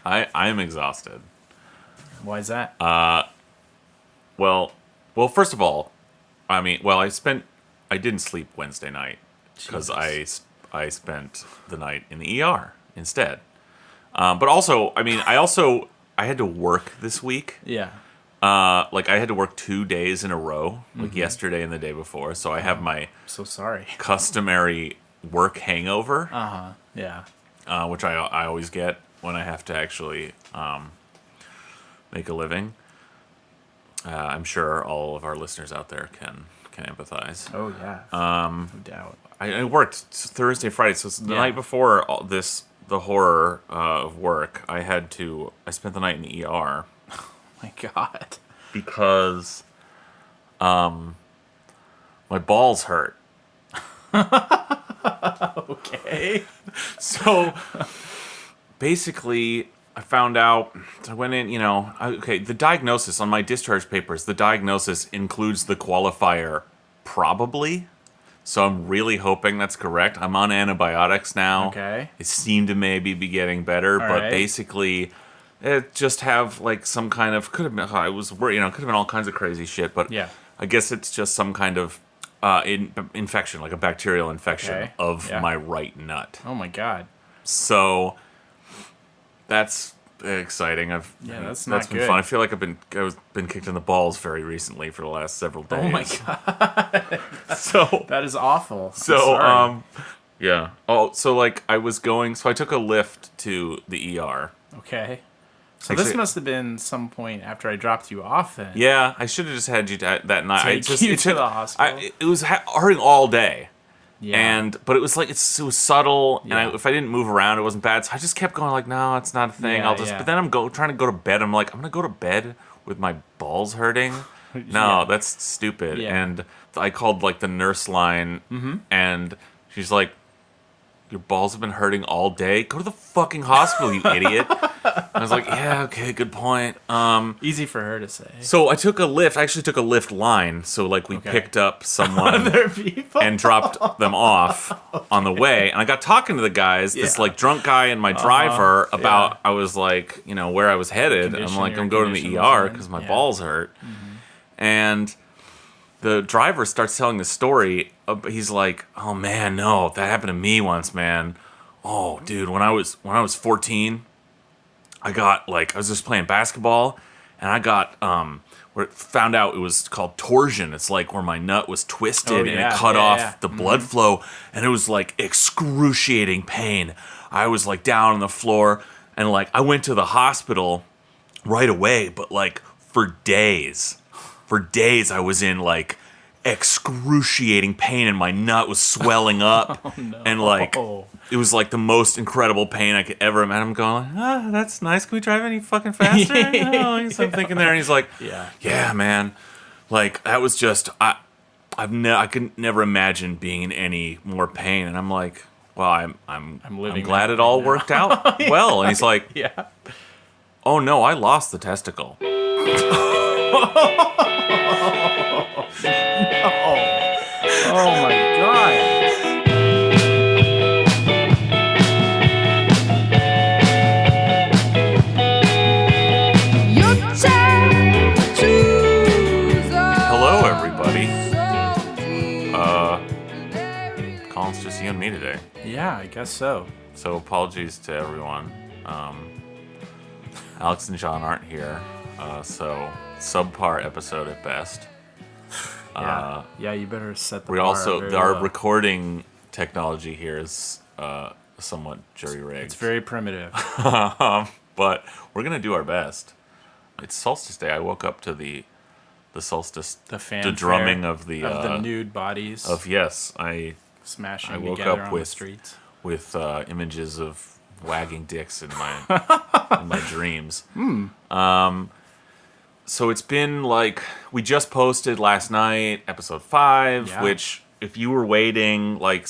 I'm exhausted. Why is that? Well, first of all, I didn't sleep Wednesday night because I spent the night in the ER instead. But also, I had to work this week. Yeah. I had to work 2 days in a row, like yesterday and the day before. So I have my So sorry. customary work hangover, Yeah. which I always get when I have to actually make a living. I'm sure all of our listeners out there can empathize. Oh yeah. No doubt. I worked Thursday, Friday, so the night before the horror of work, I spent the night in the ER. Oh my God. Because my balls hurt. Okay. So basically, I found out, I went in, the diagnosis on my discharge papers, the diagnosis includes the qualifier probably. So I'm really hoping that's correct. I'm on antibiotics now. Okay. It seemed to maybe be getting better, but basically it just have like some kind of, could have been all kinds of crazy shit, but Yeah. I guess it's just some kind of infection, like a bacterial infection of my right nut. Oh my God. So that's exciting. That's been good. fun. I feel like I've been kicked in the balls very recently for the last several days. Oh my God. So That is awful. so yeah. Oh, so like I took a lift to the ER. Okay. So Actually, this must have been some point after I dropped you off then. Yeah, I should have just had you that night. Take you to the hospital. It was hurting all day. Yeah. But it was like it was subtle, Yeah. and if I didn't move around, it wasn't bad. So I just kept going like, no, it's not a thing. Yeah, But then I'm trying to go to bed. I'm like, I'm gonna go to bed with my balls hurting. No, Yeah. that's stupid. Yeah. And I called like the nurse line, and she's like, your balls have been hurting all day. Go to the fucking hospital, you idiot. I was like, yeah, okay, good point. Easy for her to say. So I took a lift. I actually took a lift line. So like we picked up someone Other people. and dropped them off on the way. And I got talking to the guys, this like drunk guy and my driver about, I was like, where I was headed. I'm like, I'm going to the ER because my balls hurt. And the driver starts telling the story. He's like, oh man, no, that happened to me once, man. Oh, dude, when I was 14, I was just playing basketball, and I got found out it was called torsion. It's like where my nut was twisted and it cut off the blood flow, and it was like excruciating pain. I was like down on the floor, and like I went to the hospital right away, but like for days I was in like excruciating pain, and my nut was swelling up, and like it was like the most incredible pain I could ever imagine. I'm going like, that's nice. Can we drive any fucking faster? So I'm thinking there, and he's like, yeah, man. Like that was just I could never imagine being in any more pain, and I'm like, well, I'm glad it all worked out well. And he's like, oh no, I lost the testicle. Oh my God. Hello, everybody. Colin's just you and me today. Yeah, I guess so. So apologies to everyone. Alex and John aren't here, so subpar episode at best. Yeah, you better set the We bar also very our low. recording technology here is somewhat jury-rigged. It's very primitive. But we're gonna do our best. It's Solstice Day. I woke up to the solstice, The fanfare drumming of the nude bodies I smashing woke together up on with the streets. with images of wagging dicks in my dreams. So it's been like, we just posted last night episode 5, which if you were waiting, like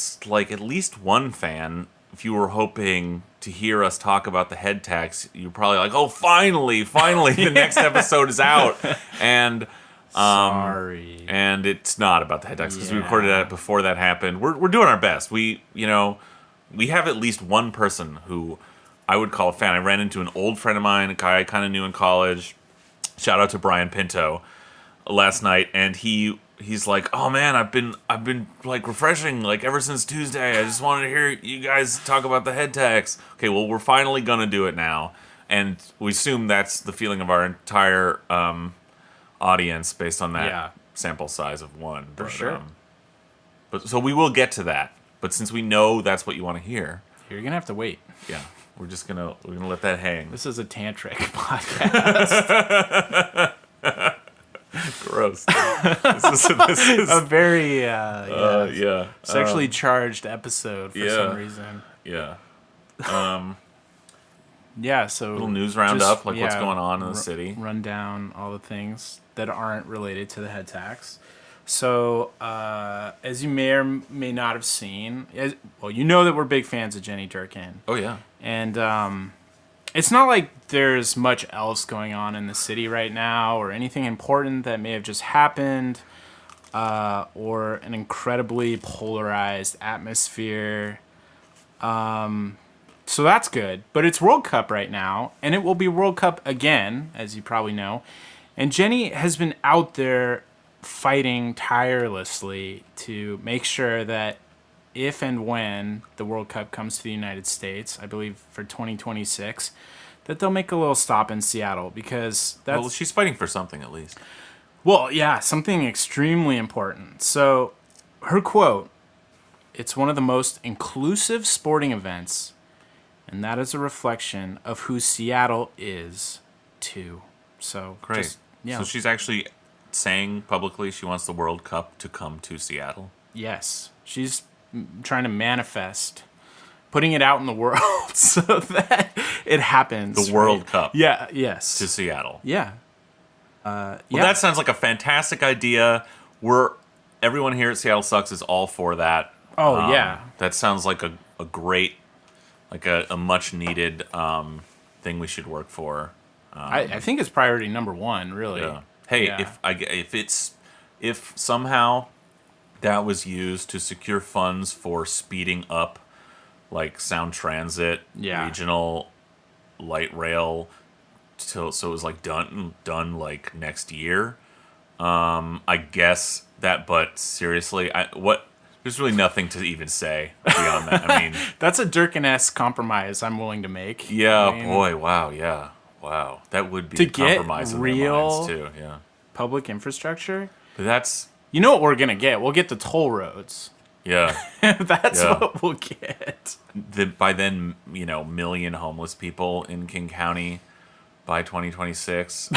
at least one fan, if you were hoping to hear us talk about the head tax, you're probably like, oh, finally, the next episode is out. And Sorry. And it's not about the head tax because we recorded that before that happened. We're doing our best. We have at least one person who I would call a fan. I ran into an old friend of mine, a guy I kind of knew in college. Shout out to Brian Pinto last night, and he's like, "Oh man, I've been like refreshing like ever since Tuesday. I just wanted to hear you guys talk about the head tax." Okay, well, we're finally gonna do it now, and we assume that's the feeling of our entire audience based on that sample size of one. For sure. But so we will get to that. But since we know that's what you want to hear, you're gonna have to wait. Yeah, we're gonna let that hang. This is a tantric podcast. Gross. This is a very sexually charged charged episode for some reason. Yeah. So little news roundup, what's going on in the city. Run down all the things that aren't related to the head tax. So, as you may or may not have seen, you know that we're big fans of Jenny Durkin. Oh, yeah. And it's not like there's much else going on in the city right now or anything important that may have just happened or an incredibly polarized atmosphere. So that's good. But it's World Cup right now, and it will be World Cup again, as you probably know. And Jenny has been out there fighting tirelessly to make sure that if and when the World Cup comes to the United States, I believe for 2026, that they'll make a little stop in Seattle because that's... Well, she's fighting for something at least. Well, yeah, something extremely important. So her quote, "It's one of the most inclusive sporting events, and that is a reflection of who Seattle is, too." So great. So she's actually saying publicly she wants the World Cup to come to Seattle. Yes. She's trying to manifest, putting it out in the world so that it happens. The World Cup. Yeah, yes. To Seattle. Yeah. That sounds like a fantastic idea. Everyone here at Seattle Sucks is all for that. Oh, yeah. That sounds like a great, like a much needed thing we should work for. I think it's priority number one, really. Yeah. Hey, if somehow that was used to secure funds for speeding up, like Sound Transit, regional light rail, so it was like done like next year, I guess that. But seriously, there's really nothing to even say beyond that. I mean, that's a Durkin-esque compromise I'm willing to make. Yeah, boy, wow, yeah. Wow, that would be to a compromise get in real their minds too. Yeah, public infrastructure. But that's what we're gonna get. We'll get the toll roads. Yeah, that's what we'll get. By then, million homeless people in King County by 2026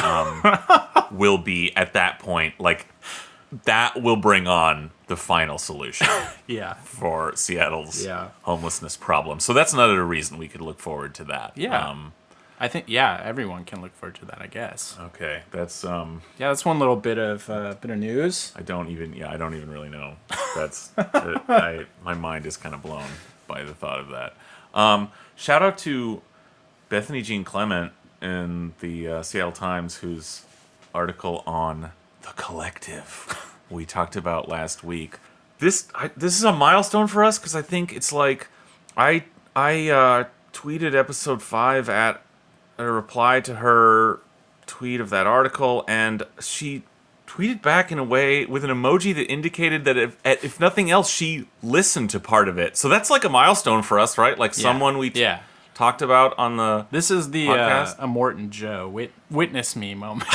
will be at that point. Like that will bring on the final solution. For Seattle's homelessness problem. So that's another reason we could look forward to that. Yeah. I think everyone can look forward to that, I guess. Okay, that's that's one little bit of news. I don't even really know. That's my mind is kind of blown by the thought of that. Shout out to Bethany Jean Clement in the Seattle Times, whose article on The Collective we talked about last week. This is a milestone for us because I think it's like I tweeted episode 5 at a reply to her tweet of that article, and she tweeted back in a way with an emoji that indicated that if nothing else, she listened to part of it. So that's like a milestone for us, right? Like someone we talked about on the This is the a Morton Joe witness me moment.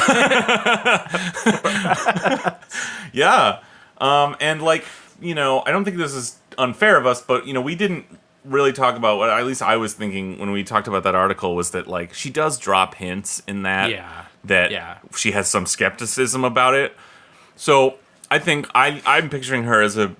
Yeah. And like, I don't think this is unfair of us, but we didn't really talk about what at least I was thinking when we talked about that article was that like she does drop hints in that she has some skepticism about it. So I think I'm picturing her as a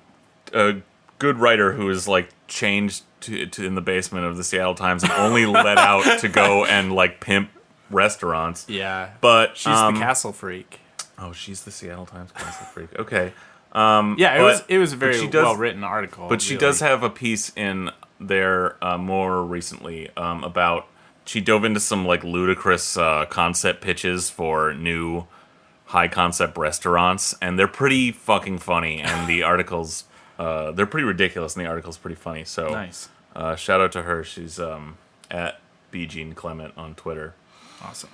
good writer who is like changed to in the basement of the Seattle Times and only let out to go and like pimp restaurants. Yeah, but she's the castle freak. Oh, she's the Seattle Times castle freak. Okay. It was a very well written article. But she does have a piece in there more recently about she dove into some like ludicrous concept pitches for new high concept restaurants, and they're pretty fucking funny, and the articles they're pretty ridiculous, and the article's pretty funny. So nice. Shout out to her. She's at B. Jean Clement on Twitter. Awesome.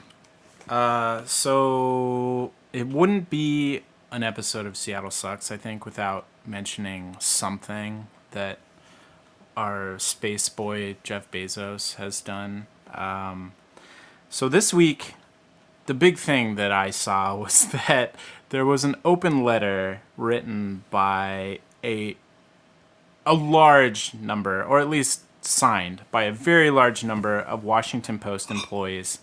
So it wouldn't be an episode of Seattle Sucks, I think, without mentioning something that our space boy Jeff Bezos has done. So this week, the big thing that I saw was that there was an open letter written by a large number, or at least signed by a very large number of Washington Post employees,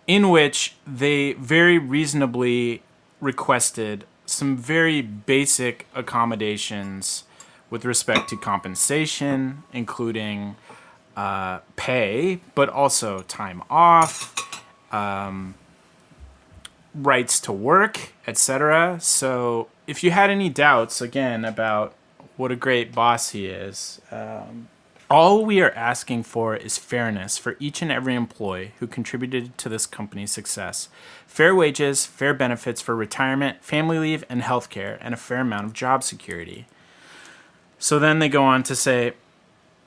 in which they very reasonably requested some very basic accommodations with respect to compensation, including pay, but also time off, rights to work, etc. So if you had any doubts, again, about what a great boss he is, all we are asking for is fairness for each and every employee who contributed to this company's success. Fair wages, fair benefits for retirement, family leave, and healthcare, and a fair amount of job security. So then they go on to say,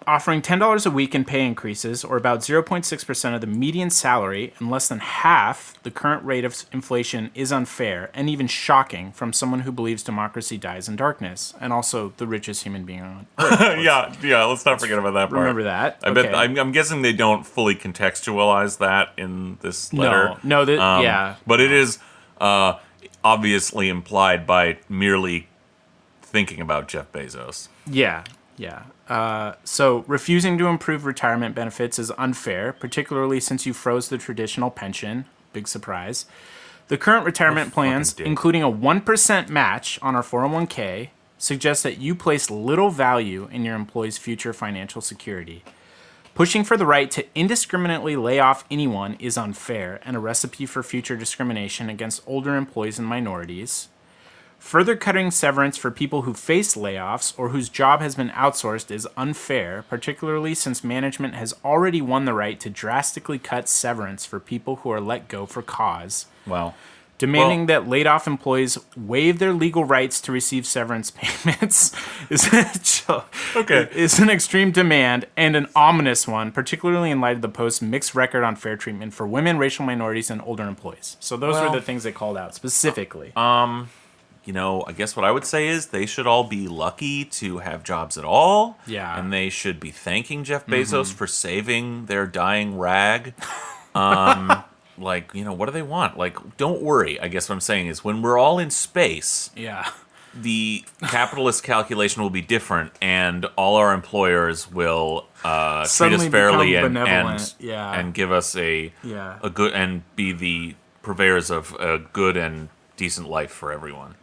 offering $10 a week in pay increases, or about 0.6% of the median salary, and less than half the current rate of inflation, is unfair and even shocking from someone who believes democracy dies in darkness, and also the richest human being on earth. yeah. Let's not forget about that part. Remember that? I bet. I'm guessing they don't fully contextualize that in this letter. Yeah. But it is obviously implied by merely thinking about Jeff Bezos. Yeah. So refusing to improve retirement benefits is unfair, particularly since you froze the traditional pension. Big surprise. The current retirement plans, including a 1% match on our 401k, suggest that you place little value in your employees' future financial security. Pushing for the right to indiscriminately lay off anyone is unfair and a recipe for future discrimination against older employees and minorities. Further cutting severance for people who face layoffs or whose job has been outsourced is unfair, particularly since management has already won the right to drastically cut severance for people who are let go for cause. Wow. Demanding that laid-off employees waive their legal rights to receive severance payments is an extreme demand and an ominous one, particularly in light of the Post's mixed record on fair treatment for women, racial minorities, and older employees. So those were the things they called out specifically. I guess what I would say is they should all be lucky to have jobs at all. Yeah. And they should be thanking Jeff Bezos for saving their dying rag. What do they want? Don't worry. I guess what I'm saying is when we're all in space, the capitalist calculation will be different, and all our employers will treat us fairly and give us a good, and be the purveyors of a good and decent life for everyone.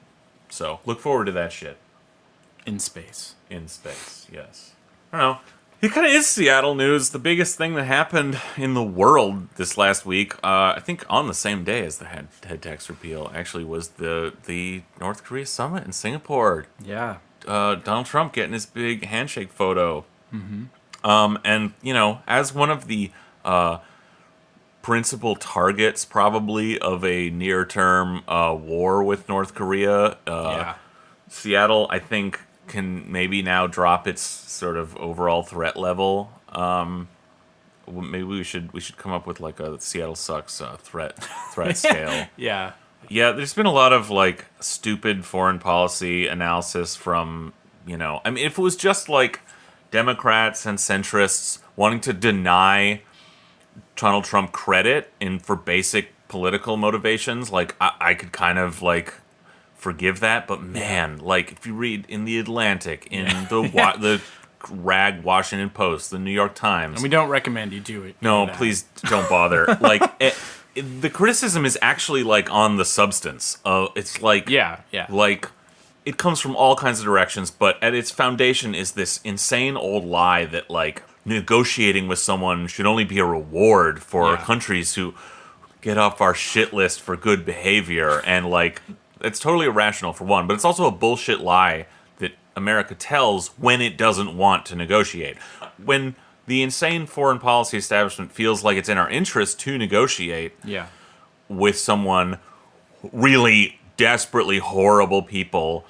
So look forward to that shit. In space, yes. I don't know. It kind of is Seattle news. The biggest thing that happened in the world this last week, I think on the same day as the head tax repeal, actually was the North Korea summit in Singapore. Yeah. Donald Trump getting his big handshake photo. Mm-hmm. And, as one of the principal targets probably of a near-term war with North Korea, Seattle, I think, can maybe now drop its sort of overall threat level. Maybe we should come up with a Seattle Sucks threat scale. Yeah, there's been a lot of stupid foreign policy analysis from, if it was just Democrats and centrists wanting to deny Donald Trump credit for basic political motivations, I could kind of forgive that, but man, if you read in the Atlantic, in the rag Washington Post, the New York Times, and we don't recommend you do it. No, please don't bother. The criticism is actually on the substance. It's it comes from all kinds of directions, but at its foundation is this insane old lie that negotiating with someone should only be a reward for countries who get off our shit list for good behavior, and it's totally irrational for one, but it's also a bullshit lie that America tells when it doesn't want to negotiate. When the insane foreign policy establishment feels like it's in our interest to negotiate with someone, really desperately horrible people,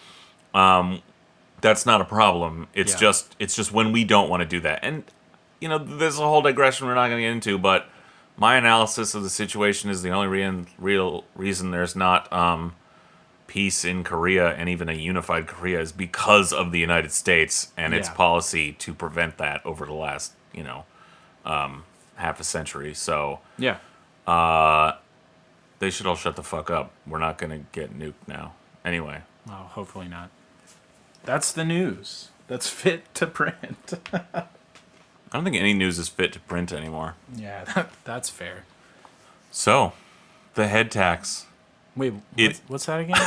that's not a problem. It's just when we don't want to do that. And there's a whole digression we're not going to get into, but my analysis of the situation is the only real reason there's not peace in Korea and even a unified Korea is because of the United States and its policy to prevent that over the last, half a century. So Yeah. They should all shut the fuck up. We're not going to get nuked now. Anyway. Well, hopefully not. That's the news. That's fit to print. I don't think any news is fit to print anymore. Yeah, that's fair. So, the head tax. Wait, what's that again?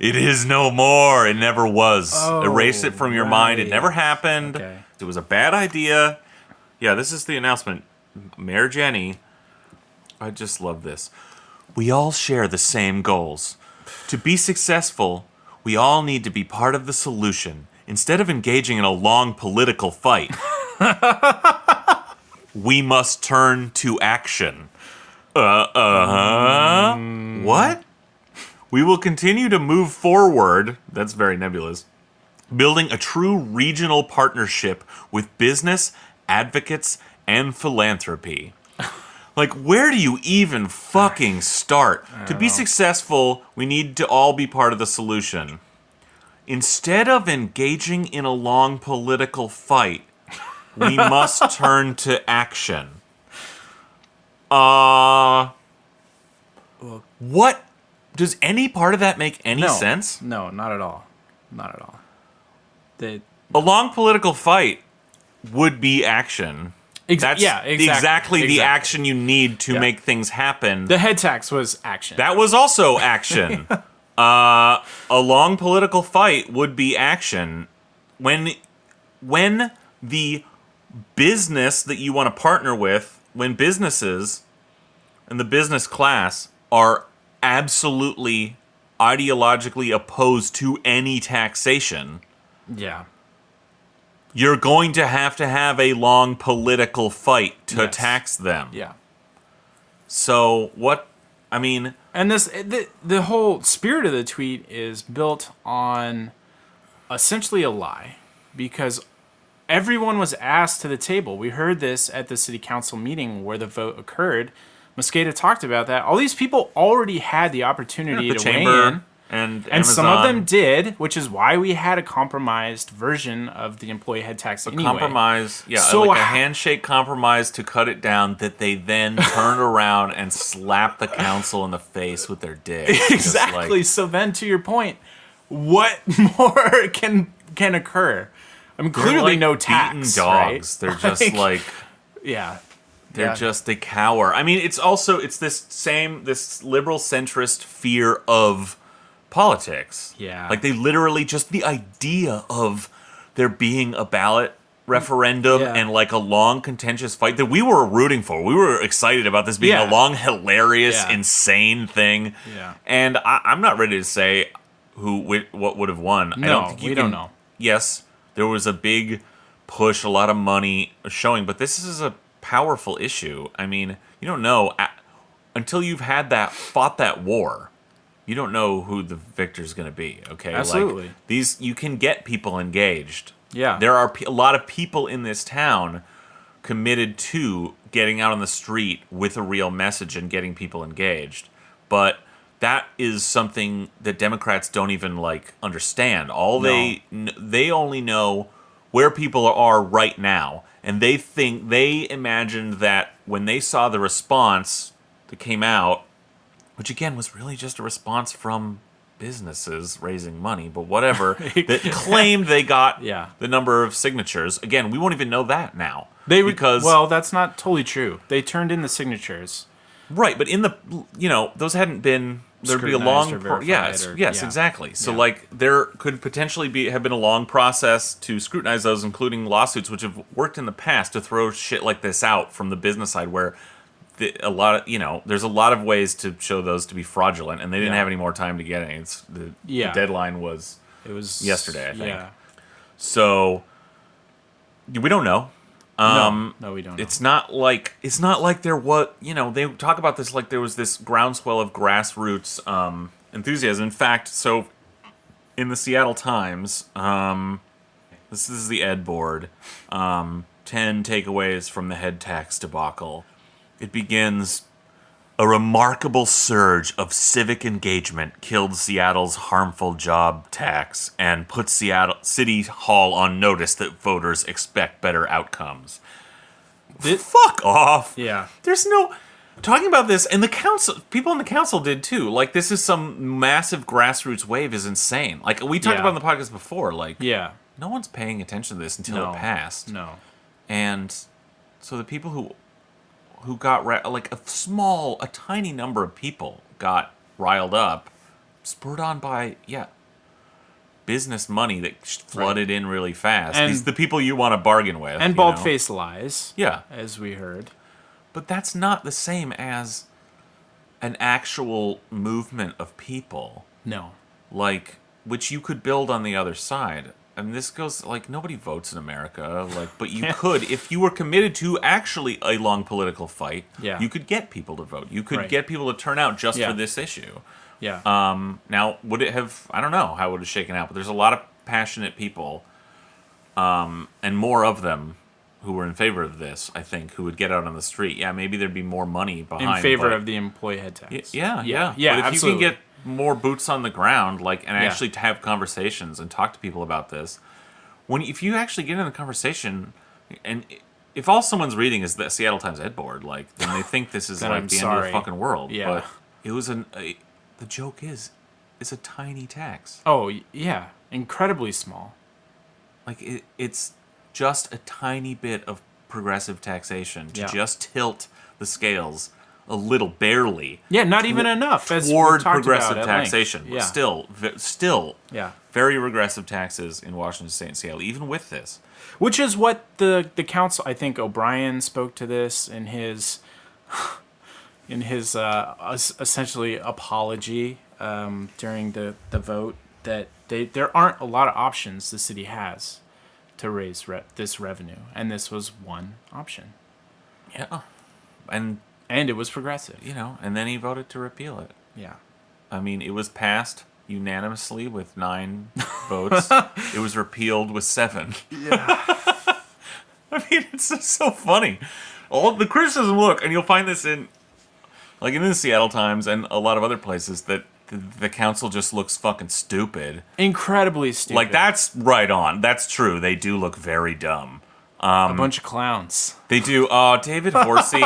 It is no more. It never was. Oh, Erase it from your mind. It right. never happened. Okay. It was a bad idea. Yeah, this is the announcement. Mayor Jenny. I just love this. We all share the same goals. To be successful, we all need to be part of the solution. Instead of engaging in a long political fight, we must turn to action. What? We will continue to move forward, that's very nebulous, building a true regional partnership with business, advocates, and philanthropy. Like, where do you even fucking start? To be successful, we need to all be part of the solution. Instead of engaging in a long political fight, we must turn to action. What? Does any part of that make any sense? No, not at all. Not at all. A long political fight would be action. That's exactly the action you need to make things happen. The head tax was action. That was also action. A long political fight would be action. When the business that you want to partner with, when businesses and the business class are absolutely ideologically opposed to any taxation, you're going to have a long political fight to tax them. Yeah. So what? I mean, and the whole spirit of the tweet is built on essentially a lie, because everyone was asked to the table. We heard this at the city council meeting where the vote occurred. Mosqueda talked about that. All these people already had the opportunity to weigh in. And some of them did, which is why we had a compromised version of the employee head tax anyway. Compromise, so like a handshake compromise to cut it down that they then turned around and slapped the council in the face with their dick. Exactly. So then, to your point, what more can occur? I mean, clearly no tax, beaten dogs. Right? They're just like they cower. I mean, it's this liberal centrist fear of politics. Yeah. Like, they literally, just the idea of there being a ballot referendum and like a long contentious fight that we were rooting for. We were excited about this being a long, hilarious, insane thing. Yeah. And I'm not ready to say what would have won. No, I don't think we don't know. Yes, there was a big push, a lot of money showing, but this is a powerful issue. I mean, you don't know until you've fought that war. You don't know who the victor's going to be, okay? Absolutely. Like, you can get people engaged. Yeah. There are a lot of people in this town committed to getting out on the street with a real message and getting people engaged. But that is something that Democrats don't even, understand. They only know where people are right now. And they imagined that when they saw the response that came out, which again was really just a response from businesses raising money, but whatever, that claimed they got the number of signatures. Again, we won't even know that now. Well, that's not totally true. They turned in the signatures. Right, but in the, those hadn't been, there'd be a long, exactly. So there could potentially have been a long process to scrutinize those, including lawsuits, which have worked in the past to throw shit like this out from the business side, where there's a lot of ways to show those to be fraudulent, and they didn't have any more time to get any. The deadline was yesterday, I think. Yeah. So we don't know. No, we don't know. It's not like there was, they talk about this like there was this groundswell of grassroots enthusiasm. In fact, so in the Seattle Times, This is the Ed board. 10 takeaways from the head tax debacle. It begins... A remarkable surge of civic engagement killed Seattle's harmful job tax and put Seattle City Hall on notice that voters expect better outcomes. Fuck off. Yeah. There's no... Talking about this, and the council... People in the council did, too. Like, this is some massive grassroots wave is insane. Like, we talked about in the podcast before. Like, no one's paying attention to this until it passed. No. And so the people who got a tiny number of people got riled up, spurred on by business money that flooded in really fast. And these the people you want to bargain with, and bald-faced lies. Yeah, as we heard. But that's not the same as an actual movement of people. No, like which you could build on the other side. I mean, this goes, like, nobody votes in America, like, but you could, if you were committed to actually a long political fight, you could get people to vote. You could get people to turn out just for this issue. Yeah. Now, would it have, I don't know how it would have shaken out, but there's a lot of passionate people, and more of them who were in favor of this, I think, who would get out on the street. Yeah, maybe there'd be more money behind. In favor of the employee head tax. Yeah. But if absolutely. you can get more boots on the ground, like, and actually to have conversations and talk to people about this, if you actually get in a conversation, and if all someone's reading is the Seattle Times Ed board, like, then they think this is like the end of the fucking world. Yeah. But it was the joke is, it's a tiny tax. Oh yeah, incredibly small. Like it's just a tiny bit of progressive taxation to just tilt the scales a little, barely. Yeah, not even enough. As toward progressive taxation. Yeah. Still, very regressive taxes in Washington State and Seattle, even with this. Which is what the council, I think O'Brien spoke to this in his essentially apology during the vote, that there aren't a lot of options the city has to raise this revenue, and this was one option. Yeah. And it was progressive. And then he voted to repeal it. Yeah. I mean, it was passed unanimously with 9 votes. It was repealed with 7. Yeah. I mean, it's just so funny. All the criticism, and you'll find this in the Seattle Times and a lot of other places, that the council just looks fucking stupid. Incredibly stupid. Like, that's right on. That's true. They do look very dumb. A bunch of clowns. They do. David Horsey.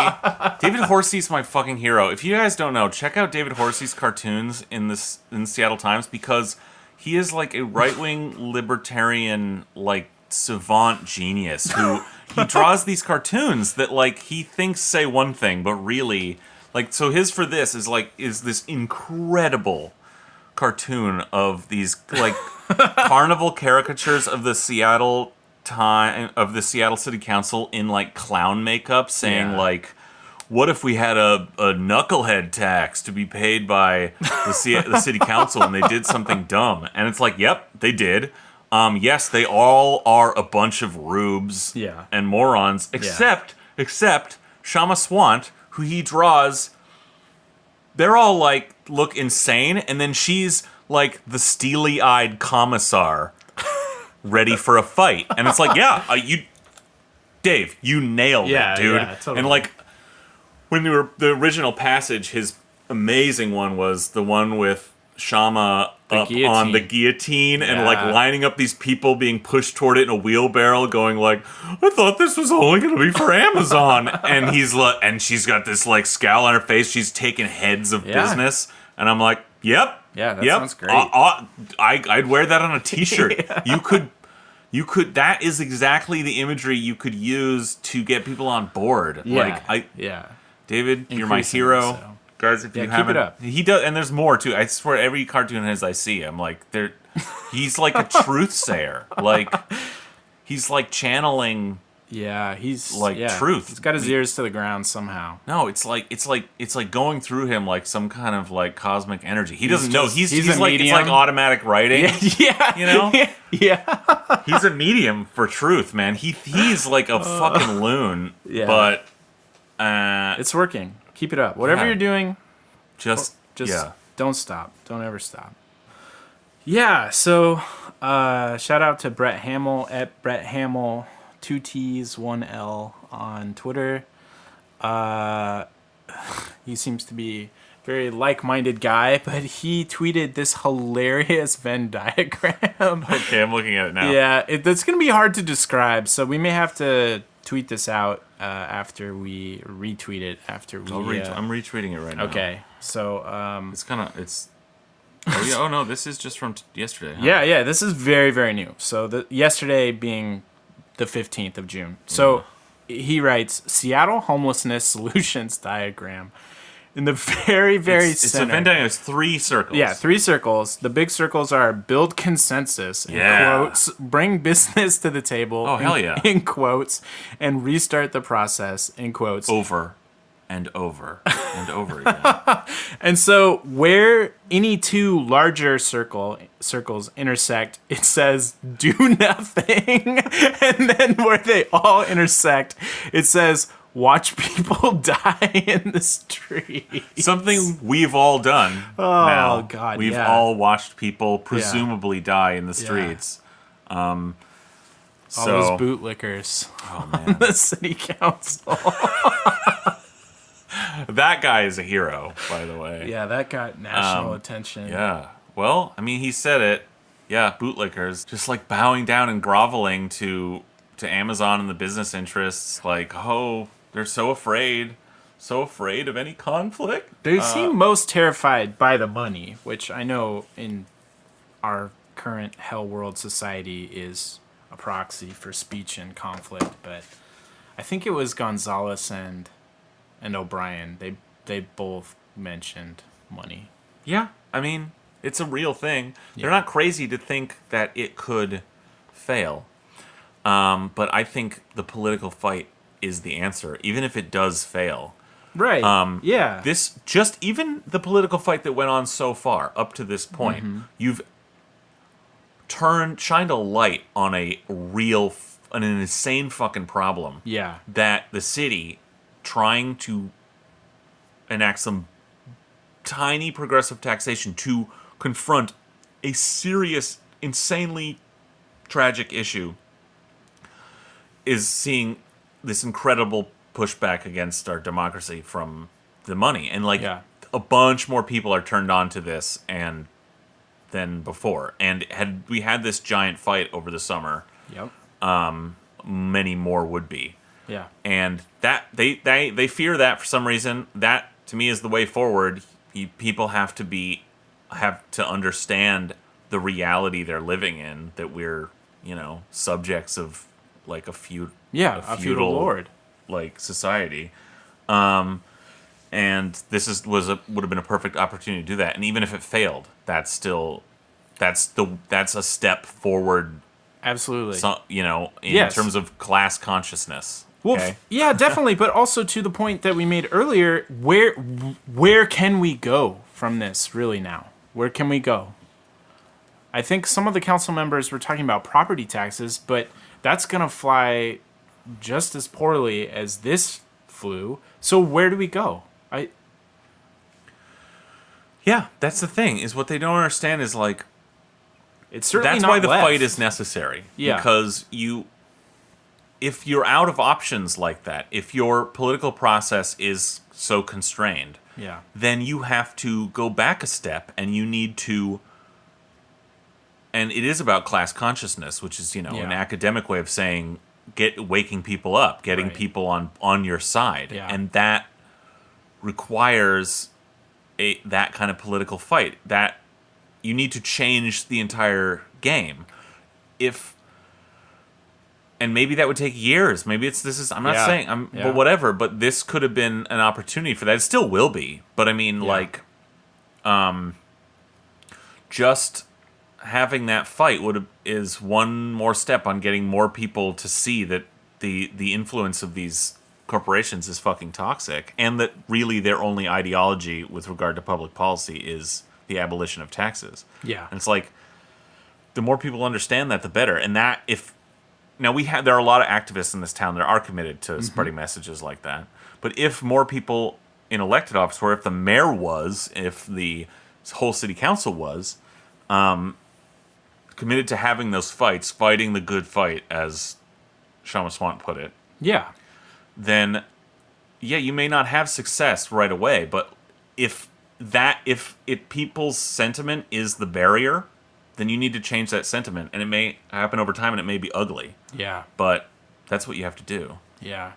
David Horsey's my fucking hero. If you guys don't know, check out David Horsey's cartoons in the Seattle Times, because he is like a right-wing libertarian, like, savant genius who he draws these cartoons that, like, he thinks say one thing, but really, like, so his for this is this incredible cartoon of these, like, carnival caricatures of the Seattle City Council in, like, clown makeup, saying like, what if we had a knucklehead tax to be paid by the city council and they did something dumb? And it's like, yep, they did. Yes, they all are a bunch of rubes and morons, except Shama Swant, who he draws. They're all, like, look insane, and then she's like the steely-eyed commissar ready for a fight. And it's like, Dave, you nailed it, dude. Yeah, totally. And, like, when the original passage, his amazing one was the one with Shama up on the guillotine and, like, lining up these people being pushed toward it in a wheelbarrow, going like, I thought this was only going to be for Amazon. And he's like, and she's got this, like, scowl on her face. She's taking heads of business. And I'm like, yep. Yeah, that sounds great. I'd wear that on a t-shirt. You could, that is exactly the imagery you could use to get people on board. David, you're my hero. So. Guys, if you haven't, keep it up. He does, and there's more too. I swear, every cartoon as I see him, like, he's like a truth sayer. Like, he's like channeling. Yeah, he's like truth. He's got his ears to the ground somehow. No, it's like going through him like some kind of, like, cosmic energy. He doesn't know. He's like medium. It's like automatic writing. Yeah. You know? Yeah. He's a medium for truth, man. He's like a fucking loon. Yeah. But it's working. Keep it up. Whatever you're doing, just don't stop. Don't ever stop. Yeah, so shout out to Brett Hamill at Brett Hamill, 2 T's, 1 L on Twitter. He seems to be a very like-minded guy, but he tweeted this hilarious Venn diagram. Okay, I'm looking at it now. Yeah, that's going to be hard to describe, so we may have to tweet this out after we retweet it. I'm retweeting it right now. Okay, so... It's... Oh, yeah, no, this is just from yesterday. Huh? Yeah, this is very, very new. So yesterday being the 15th of June. So he writes, Seattle homelessness solutions diagram. In the very, very center. It's a Venn diagram. It's 3 circles. Yeah, 3 circles. The big circles are build consensus, in quotes, bring business to the table, oh, hell yeah. in quotes, and restart the process, in quotes. Over and over and over again. And so where any 2 larger circles intersect, it says do nothing. And then where they all intersect, it says watch people die in the streets. Something we've all done. Oh, God, We've all watched people presumably die in the Yeah. streets. All those bootlickers on the city council. That guy is a hero, by the way. Yeah, that got national attention. Yeah. Well, I mean, he said it. Yeah, bootlickers. Just like bowing down and groveling to Amazon and the business interests. Like, oh, they're so afraid of any conflict. They seem most terrified by the money, which I know in our current hell world society is a proxy for speech and conflict. But I think it was Gonzalez and O'Brien. They both mentioned money. Yeah, I mean, it's a real thing. Yeah. They're not crazy to think that it could fail. But I think the political fight is the answer, even if it does fail. Right. Yeah. Even the political fight that went on so far, up to this point, you've shined a light on an insane fucking problem. Yeah. That the city, trying to enact some tiny progressive taxation to confront a serious, insanely tragic issue, is seeing this incredible pushback against our democracy from the money. And a bunch more people are turned on to this than before. And had we had this giant fight over the summer, many more would be. Yeah. And that they fear that for some reason. That to me is the way forward. People have to understand the reality they're living in, that we're, subjects of like a feudal lord like society. And this would have been a perfect opportunity to do that. And even if it failed, that's a step forward. Absolutely. In terms of class consciousness. Well, okay? Yeah, definitely. But also to the point that we made earlier, where can we go from this really now? Where can we go? I think some of the council members were talking about property taxes, but that's going to fly just as poorly as this flew. So where do we go? Yeah, that's the thing, is what they don't understand is like, it's certainly that's not why the left. fight is necessary. Yeah. Because if you're out of options like that, if your political process is so constrained, then you have to go back a step, and you need to. And it is about class consciousness, which is an academic way of saying waking people up, getting people on your side, and that requires that kind of political fight. That you need to change the entire game. And maybe that would take years. Maybe I'm not saying, but whatever. But this could have been an opportunity for that. It still will be. But I mean, just having that fight is one more step on getting more people to see that the influence of these corporations is fucking toxic, and that really their only ideology with regard to public policy is the abolition of taxes. Yeah. And it's like, the more people understand that, the better. And that there are a lot of activists in this town that are committed to spreading messages like that. But if more people in elected office, or if the mayor was, if the whole city council was, committed to having those fights, fighting the good fight, as Shama Swant put it, Yeah. then, yeah, you may not have success right away, but if people's sentiment is the barrier, then you need to change that sentiment, and it may happen over time, and it may be ugly. Yeah. But that's what you have to do. Yeah.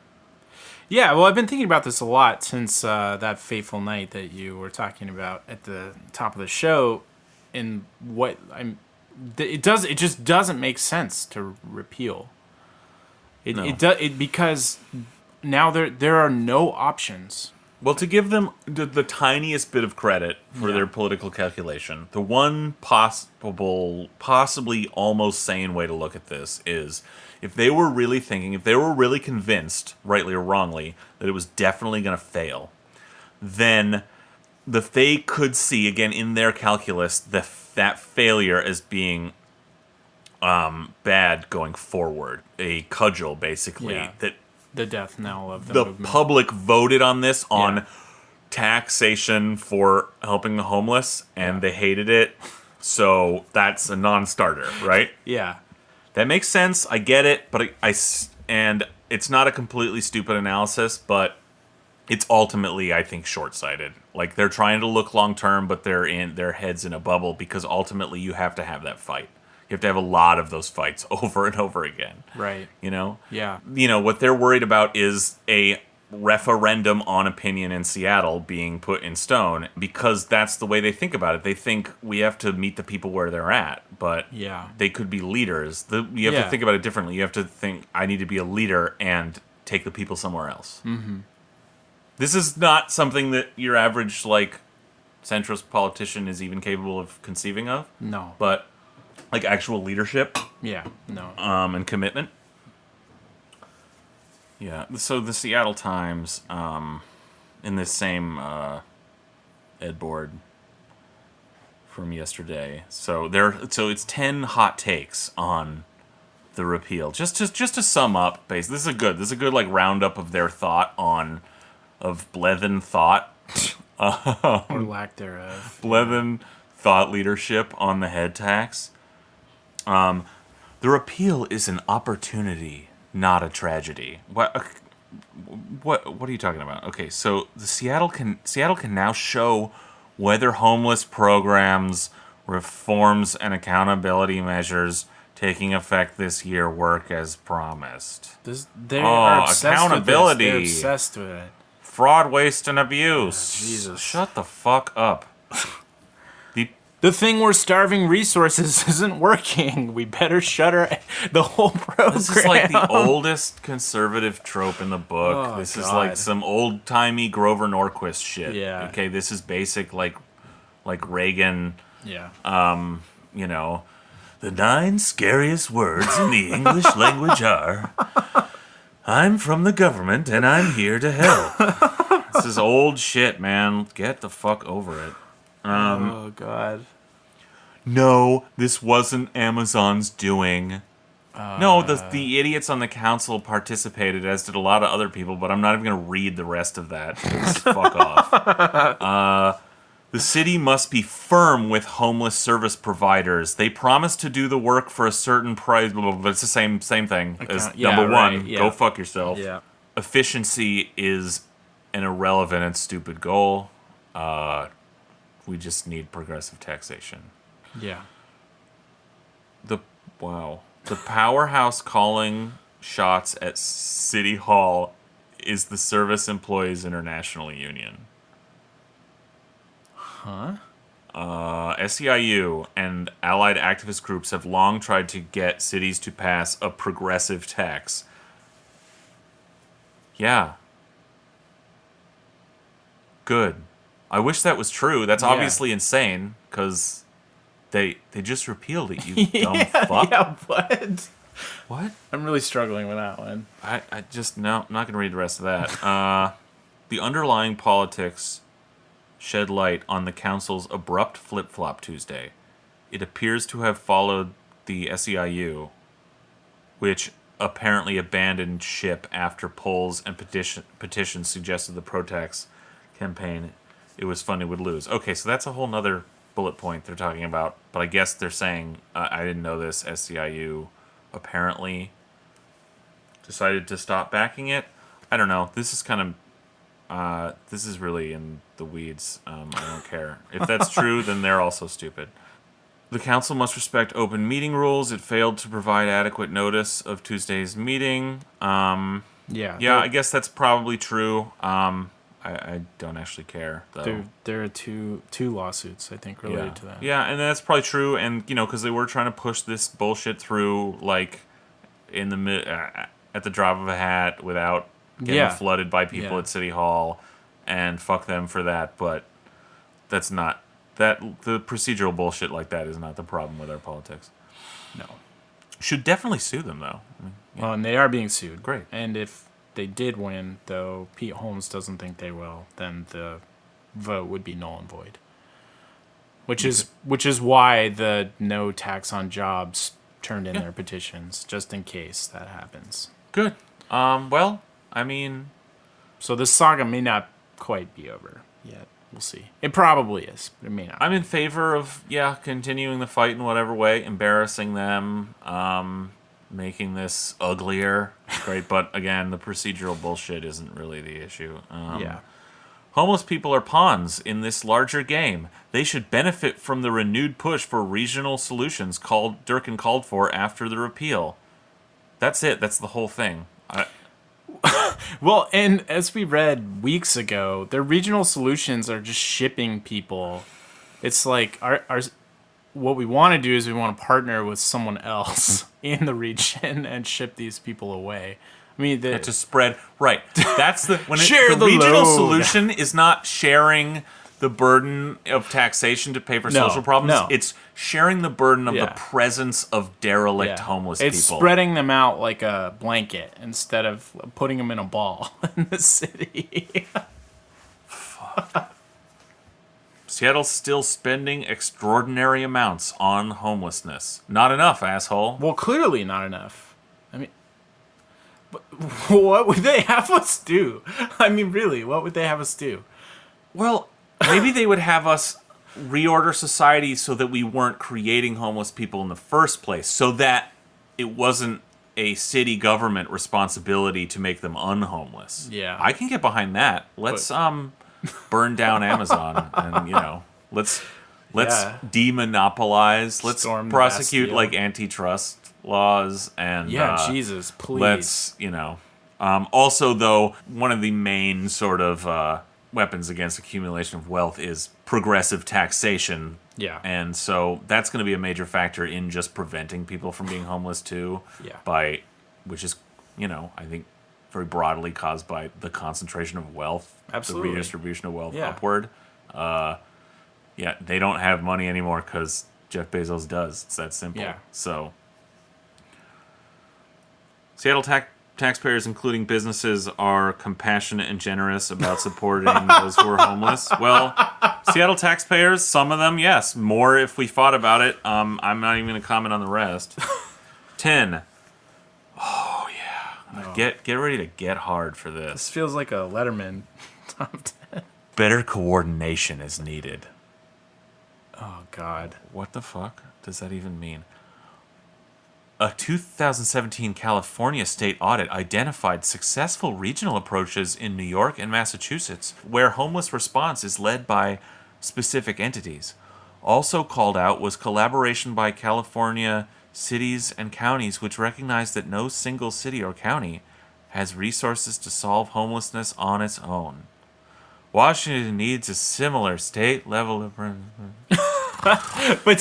Yeah, well, I've been thinking about this a lot since that fateful night that you were talking about at the top of the show, and it just doesn't make sense to repeal. Because now there are no options. Well, to give them the tiniest bit of credit for their political calculation, the one possibly almost sane way to look at this is if they were really convinced, rightly or wrongly, that it was definitely going to fail, then they could see, again, in their calculus, that failure as being bad going forward. A cudgel, basically, that the death knell of the movement. Public voted on this on taxation for helping the homeless, and they hated it. So that's a non-starter, right? Yeah. That makes sense. I get it, but and it's not a completely stupid analysis, but it's ultimately, I think, short-sighted. Like, they're trying to look long-term, but their head's in a bubble, because ultimately you have to have that fight. You have to have a lot of those fights over and over again. Right. You know? Yeah. You know, what they're worried about is a referendum on opinion in Seattle being put in stone, because that's the way they think about it. They think we have to meet the people where they're at, but they could be leaders. You have to think about it differently. You have to think, I need to be a leader and take the people somewhere else. Mm-hmm. This is not something that your average, like, centrist politician is even capable of conceiving of. No. But like actual leadership. Yeah, no. And commitment. Yeah. So the Seattle Times, in this same ed board from yesterday. So it's 10 hot takes on the repeal. Just to sum up, basically, this is a good like roundup of their thought of Blevin thought. Or lack thereof. Blevin thought leadership on the head tax. The repeal is an opportunity, not a tragedy. What are you talking about? Okay, so the Seattle can now show whether homeless programs, reforms, and accountability measures taking effect this year work as promised. They are obsessed accountability. With this. They're obsessed with it. Fraud, waste, and abuse. Oh, Jesus. Shut the fuck up. The thing we're starving resources isn't working. We better shutter the whole program. This is like the oldest conservative trope in the book. Oh, this God. is like some old-timey Grover Norquist shit. Yeah. Okay, this is basic like Reagan. Yeah. You know, the 9 scariest words in the English language are, I'm from the government and I'm here to help. This is old shit, man. Get the fuck over it. Oh, God. No, this wasn't Amazon's doing. No, the idiots on the council participated, as did a lot of other people, but I'm not even going to read the rest of that. Just fuck off. The city must be firm with homeless service providers. They promise to do the work for a certain price, blah, blah, blah, but it's the same thing as number one. Right, Go fuck yourself. Yeah. Efficiency is an irrelevant and stupid goal. We just need progressive taxation. Yeah. The powerhouse calling shots at City Hall is the Service Employees International Union. Huh? SEIU and allied activist groups have long tried to get cities to pass a progressive tax. Yeah. Good. I wish that was true. That's obviously insane, because they just repealed it, you dumb fuck. Yeah, what? What? I'm really struggling with that one. I'm not going to read the rest of that. The underlying politics shed light on the council's abrupt flip-flop Tuesday. It appears to have followed the SEIU, which apparently abandoned ship after polls and petitions suggested the pro-tax campaign it was funded would lose. Okay, so that's a whole nother bullet point they're talking about, but I guess they're saying, I didn't know this, SEIU apparently decided to stop backing it. I don't know. This is kind of, this is really in the weeds. I don't care. If that's true, then they're also stupid. The council must respect open meeting rules. It failed to provide adequate notice of Tuesday's meeting. Yeah, I guess that's probably true. I don't actually care, though. There are two lawsuits, I think, related to that. Yeah, and that's probably true. And, because they were trying to push this bullshit through, like, in the at the drop of a hat without getting flooded by people at City Hall, and fuck them for that. But that's not... the procedural bullshit like that is not the problem with our politics. No. Should definitely sue them, though. Well, and they are being sued. Great. And if they did win, though Pete Holmes doesn't think they will, then the vote would be null and void. Which is why the no tax on jobs turned in their petitions, just in case that happens. Good. Well, I mean... So this saga may not quite be over yet. We'll see. It probably is, but it may not. I'm in favor of, continuing the fight in whatever way, embarrassing them, making this uglier. Great, but again, the procedural bullshit isn't really the issue. Homeless people are pawns in this larger game. They should benefit from the renewed push for regional solutions Durkin called for after the repeal. That's it. That's the whole thing. Well, and as we read weeks ago, their regional solutions are just shipping people. It's like our what we want to do is we want to partner with someone else in the region and ship these people away. I mean, to spread right. That's the share the load. regional solution is not sharing the burden of taxation to pay for social problems. No. It's sharing the burden of the presence of derelict homeless people. It's spreading them out like a blanket instead of putting them in a ball in the city. Fuck. Seattle's still spending extraordinary amounts on homelessness. Not enough, asshole. Well, clearly not enough. I mean, what would they have us do? I mean, really, what would they have us do? Well, maybe they would have us reorder society so that we weren't creating homeless people in the first place, so that it wasn't a city government responsibility to make them unhomeless. Yeah. I can get behind that. Let's burn down Amazon and, let's demonopolize. Let's Storm the prosecute Bastille. Antitrust laws and Jesus, please. Let's, also though, one of the main sort of weapons against accumulation of wealth is progressive taxation. Yeah. And so that's going to be a major factor in just preventing people from being homeless too. Yeah. Which is, I think very broadly caused by the concentration of wealth. Absolutely. The redistribution of wealth upward. They don't have money anymore because Jeff Bezos does. It's that simple. Yeah. So Seattle taxpayers, including businesses, are compassionate and generous about supporting those who are homeless. Well, Seattle taxpayers, some of them, yes. More if we thought about it. I'm not even going to comment on the rest. 10. Oh, yeah. No. Get ready to get hard for this. This feels like a Letterman top 10. Better coordination is needed. Oh, God. What the fuck does that even mean? A 2017 California state audit identified successful regional approaches in New York and Massachusetts, where homeless response is led by specific entities. Also called out was collaboration by California cities and counties, which recognize that no single city or county has resources to solve homelessness on its own. Washington needs a similar state level of... but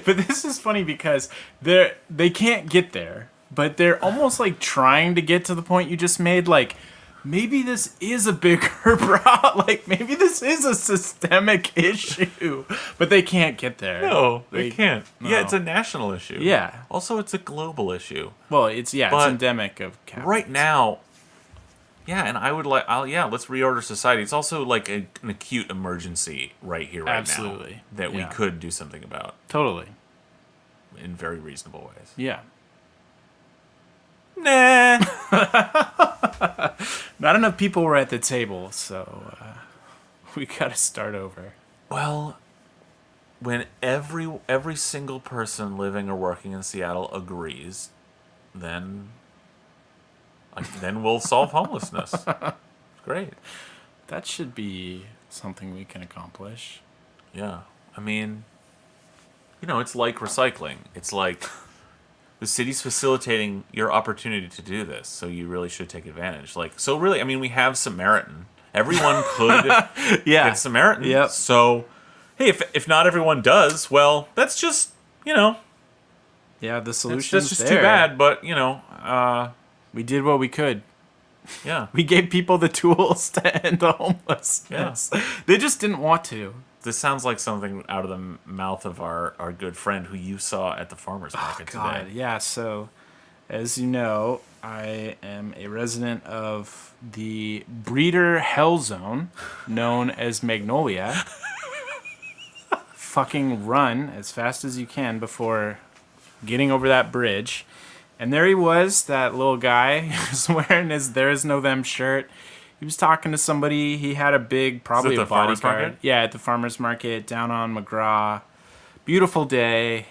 this is funny because they can't get there, but they're almost like trying to get to the point you just made. Like, maybe this is a bigger problem. Like, maybe this is a systemic issue, but they can't get there. No, they can't. No. Yeah, it's a national issue. Yeah. Also, it's a global issue. Well, it's endemic of capitalism. Right now. Yeah, and I would let's reorder society. It's also like an acute emergency right here, right Absolutely. now. That we could do something about. Totally. In very reasonable ways. Yeah. Nah. Not enough people were at the table, so we got to start over. Well, when every single person living or working in Seattle agrees, then we'll solve homelessness. Great. That should be something we can accomplish. Yeah. I mean, it's like recycling. It's like the city's facilitating your opportunity to do this, so you really should take advantage. Really, I mean, we have Samaritan. Everyone could get Samaritan. Yep. So, hey, if not everyone does, well, that's just, Yeah, the solution. That's just too bad, but, we did what we could. Yeah. We gave people the tools to end the homelessness. Yeah. They just didn't want to. This sounds like something out of the mouth of our good friend who you saw at the farmer's market today. Yeah, so as you know, I am a resident of the breeder hell zone known as Magnolia. Fucking run as fast as you can before getting over that bridge. And there he was, that little guy. He was wearing his There Is No Them shirt. He was talking to somebody. He had a big, probably a bodyguard. Yeah, at the farmer's market down on McGraw. Beautiful day.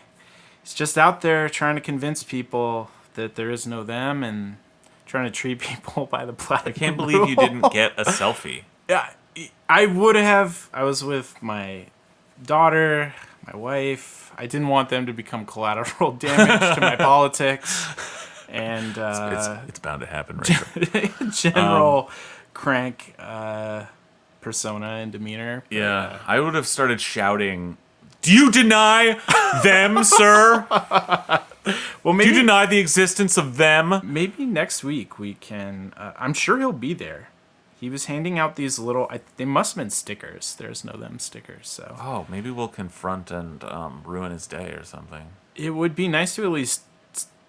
He's just out there trying to convince people that there is no them and trying to treat people by the platinum I can't believe you didn't get a selfie. Yeah, I would have. I was with my daughter, my wife. I didn't want them to become collateral damage to my politics. And it's bound to happen, right? General crank persona and demeanor. Yeah, I would have started shouting, "Do you deny them, sir? Well, maybe, do you deny the existence of them?" Maybe next week we can. I'm sure he'll be there. He was handing out these little. They must have been stickers. There's no them stickers. So. Oh, maybe we'll confront and ruin his day or something. It would be nice to at least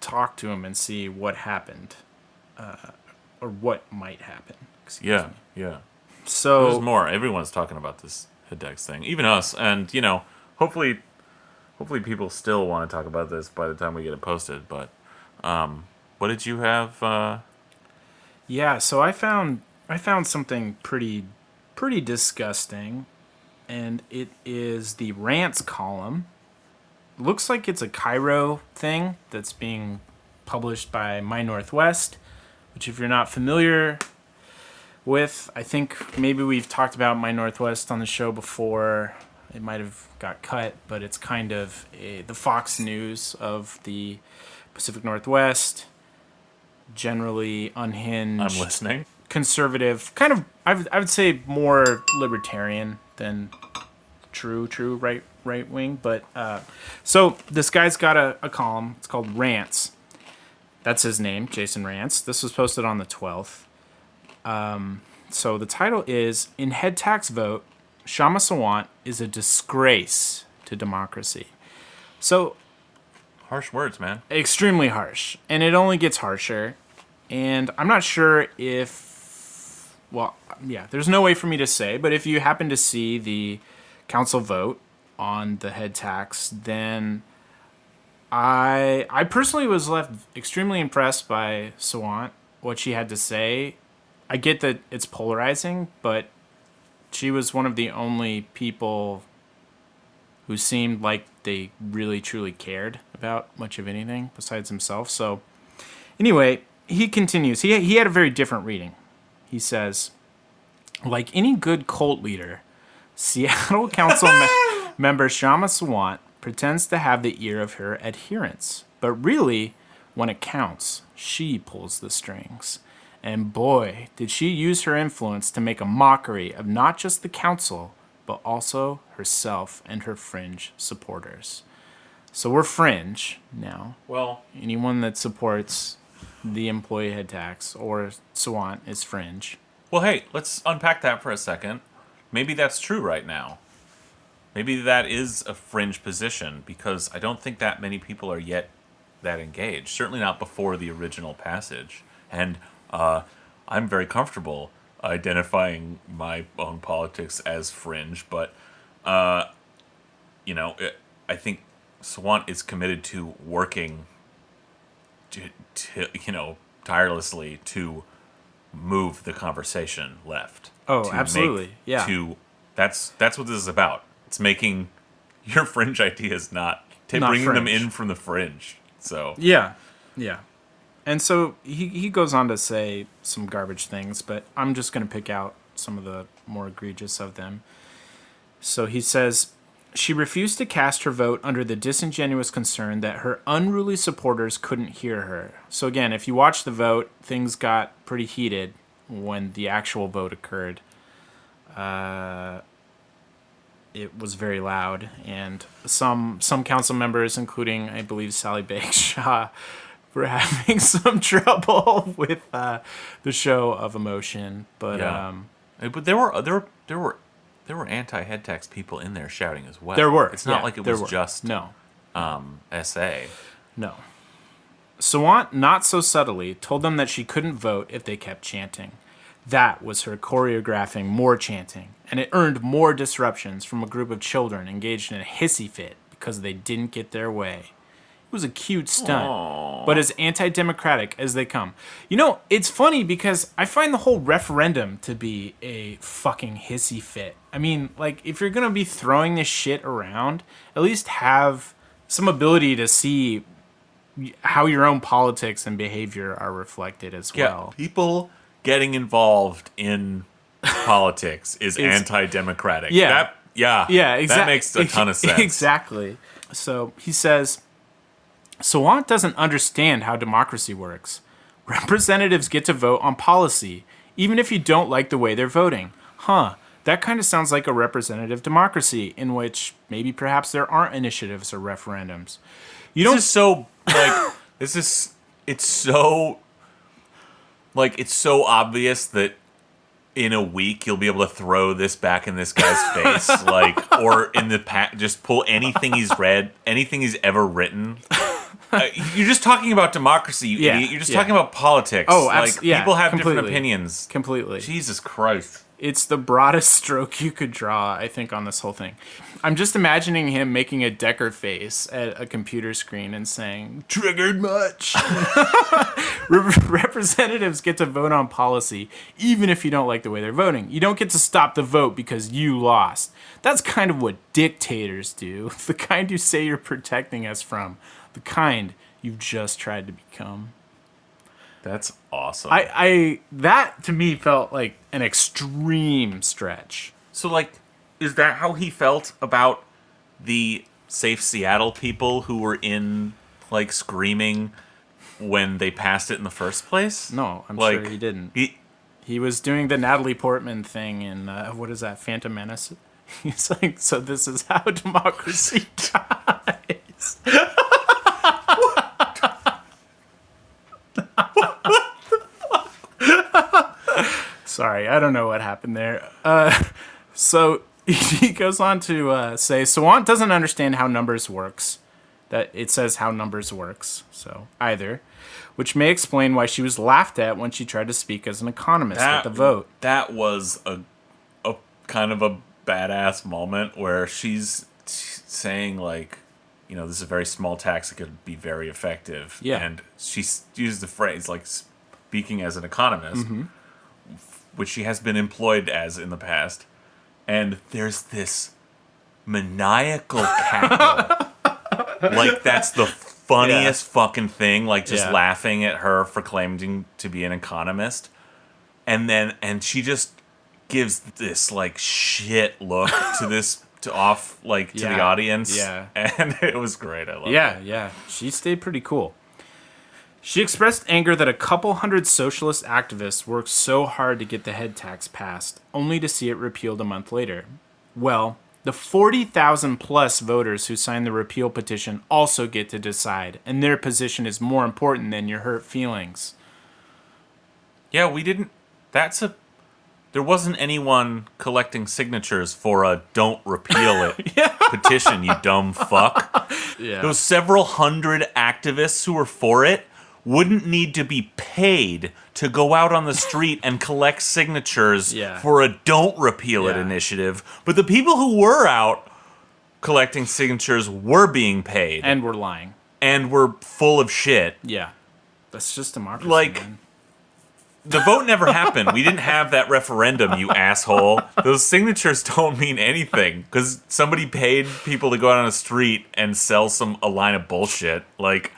talk to him and see what happened, or what might happen. Excuse me. Yeah. So there's more. Everyone's talking about this Hidex thing, even us, and hopefully people still want to talk about this by the time we get it posted. But what did you have? Yeah, so I found something pretty disgusting, and it is the rants column. Looks like it's a Cairo thing that's being published by My Northwest, which if you're not familiar with, I think maybe we've talked about My Northwest on the show before. It might have got cut, but it's kind of the Fox News of the Pacific Northwest, generally unhinged. I'm listening. Conservative, kind of, I would say more libertarian than true right wing. But so this guy's got a column. It's called Rants. That's his name, Jason Rants. This was posted on the 12th. So the title is, "In Head Tax Vote, Shama Sawant is a disgrace to democracy." So harsh words, man. Extremely harsh, and it only gets harsher. And I'm not sure if. Well, yeah, there's no way for me to say, but if you happen to see the council vote on the head tax, then I personally was left extremely impressed by Sawant, what she had to say. I get that it's polarizing, but she was one of the only people who seemed like they really, truly cared about much of anything besides himself. So anyway, he continues. He had a very different reading. He says, "Like any good cult leader, Seattle Council member Shama Sawant pretends to have the ear of her adherents. But really, when it counts, she pulls the strings. And boy, did she use her influence to make a mockery of not just the council, but also herself and her fringe supporters." So we're fringe now. Well, anyone that supports the employee head tax or Sawant is fringe. Well, hey, let's unpack that for a second. Maybe that's true right now. Maybe that is a fringe position, because I don't think that many people are yet that engaged. Certainly not before the original passage. And I'm very comfortable identifying my own politics as fringe, but I think Sawant is committed to working tirelessly to move the conversation left. Oh, absolutely. Yeah. That's what this is about. It's making your fringe idea is not bringing them in from the fringe. So yeah. And so he goes on to say some garbage things, but I'm just going to pick out some of the more egregious of them. So he says, she refused to cast her vote under the disingenuous concern that her unruly supporters couldn't hear her. So again, if you watch the vote, things got pretty heated when the actual vote occurred. It was very loud, and some council members, including, I believe, Sally Bagshaw, were having some trouble with the show of emotion. But but there were anti-head tax people in there shouting as well. There were. It's not like it was just no SA. No. Sawant, not so subtly, told them that she couldn't vote if they kept chanting. That was her choreographing more chanting, and it earned more disruptions from a group of children engaged in a hissy fit because they didn't get their way. It was a cute stunt, but as anti-democratic as they come. You know, it's funny because I find the whole referendum to be a fucking hissy fit. I mean, like, if you're going to be throwing this shit around, at least have some ability to see how your own politics and behavior are reflected as well. People getting involved in politics is anti-democratic. Yeah. Exactly. That makes a ton of sense. Exactly. So he says, Sawant doesn't understand how democracy works. Representatives get to vote on policy, even if you don't like the way they're voting. That kind of sounds like a representative democracy, in which maybe perhaps there aren't initiatives or referendums. It's so obvious that in a week you'll be able to throw this back in this guy's face, or in the just pull anything he's read, anything he's ever written. You're just talking about democracy, you idiot. You're just talking about politics. People have different opinions. Completely. Jesus Christ. It's the broadest stroke you could draw, I think, on this whole thing. I'm just imagining him making a Decker face at a computer screen and saying, "Triggered much?" Representatives get to vote on policy, even if you don't like the way they're voting. You don't get to stop the vote because you lost. That's kind of what dictators do. The kind you say you're protecting us from. The kind you've just tried to become. That's awesome. That to me felt like an extreme stretch. So, is that how he felt about the Safe Seattle people who were in, screaming when they passed it in the first place? No, I'm sure he didn't. He was doing the Natalie Portman thing in, what is that, Phantom Menace? He's like, so this is how democracy dies. Sorry, I don't know what happened there. So he goes on to say, Sawant doesn't understand how numbers works. That it says how numbers works, so either. Which may explain why she was laughed at when she tried to speak as an economist at the vote. That was a kind of a badass moment where she's saying, this is a very small tax that could be very effective. Yeah. And she used the phrase, speaking as an economist, which she has been employed as in the past. And there's this maniacal cackle. That's the funniest fucking thing. Laughing at her for claiming to be an economist. And she just gives this, shit look to this... to the audience. Yeah. And it was great. I love it. Yeah. She stayed pretty cool. She expressed anger that a couple hundred socialist activists worked so hard to get the head tax passed, only to see it repealed a month later. Well, the 40,000 plus voters who signed the repeal petition also get to decide, and their position is more important than your hurt feelings. Yeah, we didn't... There wasn't anyone collecting signatures for a "don't repeal it" petition, you dumb fuck. Yeah. Those several hundred activists who were for it wouldn't need to be paid to go out on the street and collect signatures for a "don't repeal it" initiative. But the people who were out collecting signatures were being paid. And were lying. And were full of shit. Yeah. That's just democracy, man. The vote never happened. We didn't have that referendum, you asshole. Those signatures don't mean anything because somebody paid people to go out on the street and sell a line of bullshit. Like,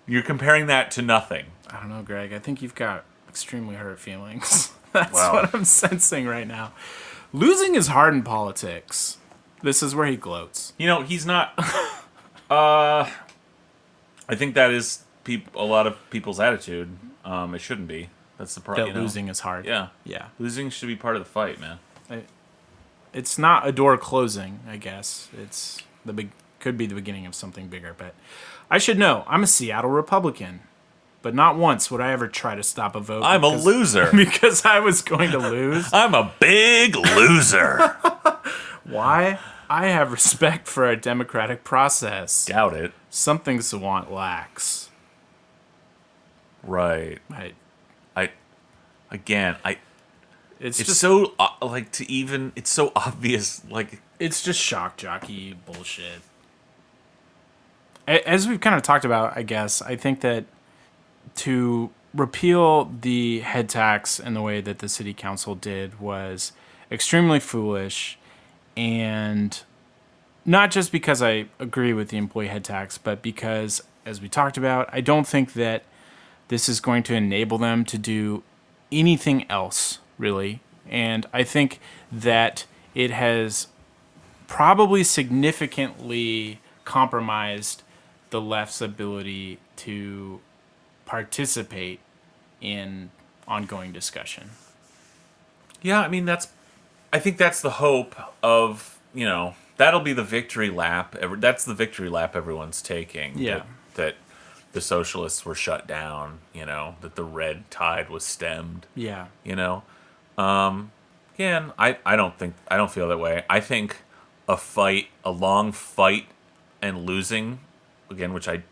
you're comparing that to nothing. I don't know, Greg. I think you've got extremely hurt feelings. That's what I'm sensing right now. Losing is hard in politics. This is where he gloats. He's not... I think that is a lot of people's attitude. It shouldn't be. That's the problem. Losing is hard. Yeah. Yeah. Losing should be part of the fight, man. It's not a door closing, I guess. It's could be the beginning of something bigger, but I should know. I'm a Seattle Republican, but not once would I ever try to stop a vote. I'm a loser. Because I was going to lose. I'm a big loser. Why? I have respect for a democratic process. Doubt it. Some Savant lacks. Right. It's just just so it's so obvious. Like, it's just shock jockey bullshit. As we've kind of talked about, I guess, I think that to repeal the head tax in the way that the city council did was extremely foolish, and not just because I agree with the employee head tax, but because, as we talked about, I don't think that this is going to enable them to do anything else, really. And I think that it has probably significantly compromised the left's ability to participate in ongoing discussion. Yeah, I mean, I think that's the hope of, that'll be the victory lap. That's the victory lap everyone's taking. Yeah. That the socialists were shut down, that the red tide was stemmed. Yeah. Again, I don't feel that way. I think a long fight and losing, again, which I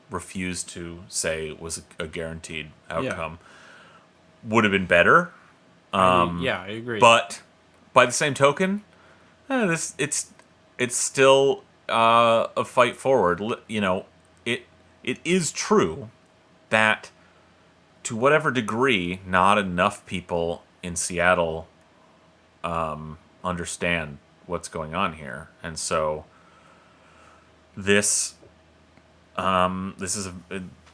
refuse to say was a guaranteed outcome, would have been better. I agree. But by the same token, it's still a fight forward. It is true that to whatever degree, not enough people in Seattle understand what's going on here, and so this is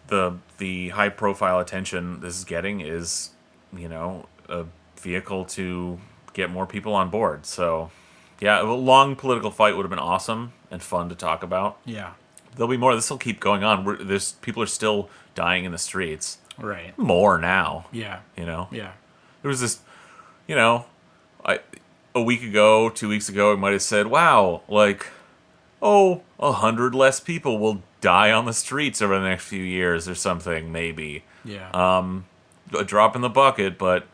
the high profile attention this is getting is a vehicle to get more people on board. So yeah, a long political fight would have been awesome and fun to talk about. Yeah. There'll be more. This will keep going on. People are still dying in the streets. Right. More now. Yeah. Yeah. There was this, a week ago, 2 weeks ago, I might have said, wow, 100 less people will die on the streets over the next few years or something, maybe. Yeah. A drop in the bucket, but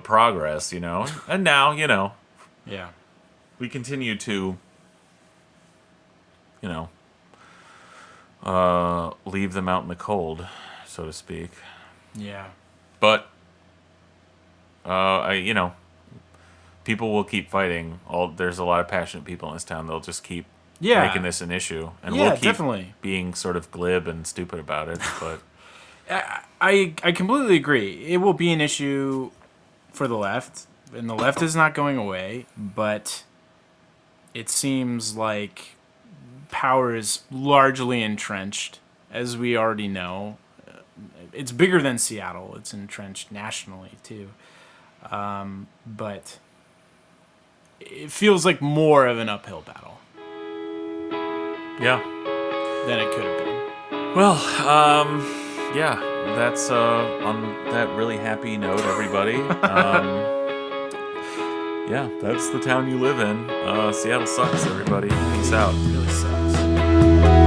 progress, And now, Yeah. we continue to, leave them out in the cold, so to speak. Yeah. But, people will keep fighting. There's a lot of passionate people in this town. They'll just keep making this an issue, and we'll keep definitely being sort of glib and stupid about it. But I completely agree. It will be an issue for the left, and the left is not going away. But it seems like power is largely entrenched, as we already know. It's bigger than Seattle. It's entrenched nationally, too. But it feels like more of an uphill battle. Yeah. Than it could have been. Well, yeah, that's on that really happy note, everybody. Yeah, that's the town you live in. Seattle sucks, everybody. Peace out. It really sucks.